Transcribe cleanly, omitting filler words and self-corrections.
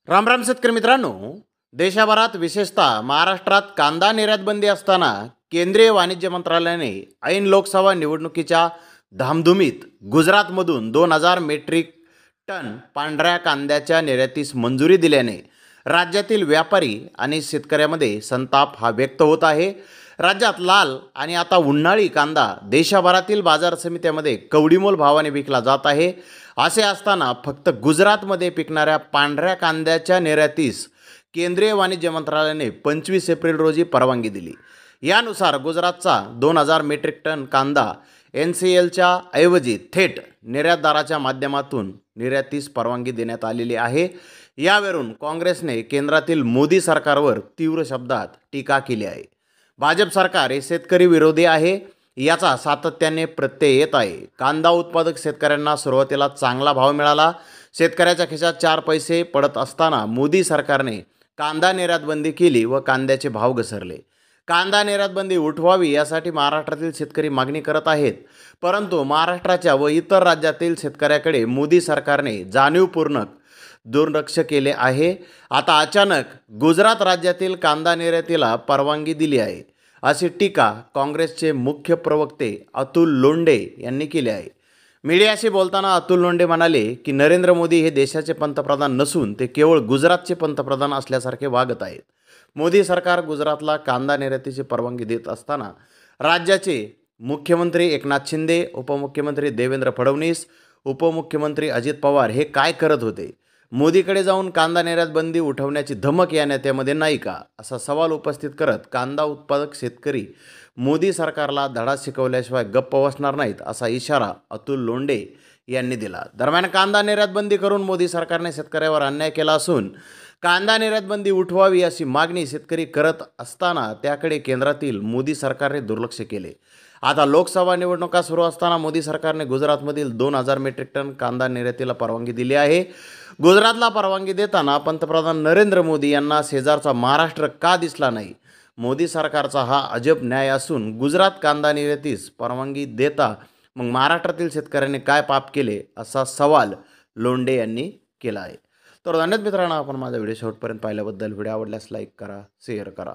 राम राम शेतकरी मित्रांनो, देशभरात विशेषतः महाराष्ट्रात कांदा निर्यात बंदी असताना केंद्रीय वाणिज्य मंत्रालयाने ऐन लोकसभा निवडणुकीच्या धामधुमीत गुजरातमधून 2000 मेट्रिक टन पांढऱ्या कांद्याच्या निर्यातीस मंजुरी दिल्याने राज्यातील व्यापारी आणि शेतकऱ्यामध्ये संताप हा व्यक्त होत आहे। राज्यात लाल आणि आता उन्हाळी कांदा देशभरातील बाजार समित्यामध्ये कवडीमोल भावाने विकला जात आहे। असे असताना फक्त गुजरातमध्ये पिकणाऱ्या पांढऱ्या कांद्याच्या निर्यातीस केंद्रीय वाणिज्य मंत्रालयाने 25 एप्रिल रोजी परवानगी दिली। यानुसार गुजरातचा 2000 मेट्रिक टन कांदा NCLच्या ऐवजी थेट निर्यातदाराच्या माध्यमातून निर्यातीस परवानगी देण्यात आलेली आहे। यावरून काँग्रेसने केंद्रातील मोदी सरकारवर तीव्र शब्दात टीका केली आहे। भाजप सरकार हे शेतकरी विरोधी आहे याचा सातत्याने प्रत्यय येत आहे। कांदा उत्पादक शेतकऱ्यांना सुरुवातीला चांगला भाव मिळाला, शेतकऱ्याच्या खिशात 4 पैसे पडत असताना मोदी सरकारने कांदा निर्यात बंदी केली व कांद्याचे भाव घसरले। कांदा निर्यात बंदी उठवावी यासाठी महाराष्ट्रातील शेतकरी मागणी करत आहेत, परंतु महाराष्ट्राच्या व इतर राज्यातील शेतकऱ्याकडे मोदी सरकारने जाणीवपूर्वक दुर्लक्ष केले आहे। आता अचानक गुजरात राज्यातील कांदा निर्यातीला परवानगी दिली आहे अशी टीका काँग्रेसचे मुख्य प्रवक्ते अतुल लोंढे यांनी केली आहे। मीडियाशी बोलताना अतुल लोंढे म्हणाले की नरेंद्र मोदी हे देशाचे पंतप्रधान नसून ते केवळ गुजरातचे पंतप्रधान असल्यासारखे वागत आहेत। मोदी सरकार गुजरातला कांदा निर्यातीची परवानगी देत असताना राज्याचे मुख्यमंत्री एकनाथ शिंदे, उपमुख्यमंत्री देवेंद्र फडणवीस, उपमुख्यमंत्री अजित पवार हे काय करत होते? मोदीकडे जाऊन कांदा निर्यात बंदी उठवण्याची धमक या नेत्यामध्ये नाही का, असा सवाल उपस्थित करत कांदा उत्पादक शेतकरी मोदी सरकारला धडा शिकवल्याशिवाय गप्प बसणार नाहीत असा इशारा अतुल लोंढे यांनी दिला। दरम्यान कांदा निर्यात बंदी करून मोदी सरकारने शेतकऱ्यावर अन्याय केला असून कांदा निर्यात बंदी उठवावी अशी मागणी शेतकरी करत असताना त्याकडे केंद्रातील मोदी सरकारने दुर्लक्ष केले। आता लोकसभा निवडणुका सुरू असताना मोदी सरकारने गुजरातमधील 2000 मेट्रिक टन कांदा निर्यातीला परवानगी दिली आहे। गुजरातला परवानगी देताना पंतप्रधान नरेंद्र मोदी यांना शेजारचा महाराष्ट्र का दिसला नाही? मोदी सरकारचा हा अजब न्याय असून गुजरात कांदा निर्यातीस परवानगी देता मग महाराष्ट्रातील शेतकऱ्यांनी काय पाप केले असा सवाल लोंढे यांनी केला आहे। तर धन्यवाद मित्रांनो, आपण माझा व्हिडिओ शेवटपर्यंत पाहिल्याबद्दल। व्हिडिओ आवडल्यास लाईक करा, शेअर करा।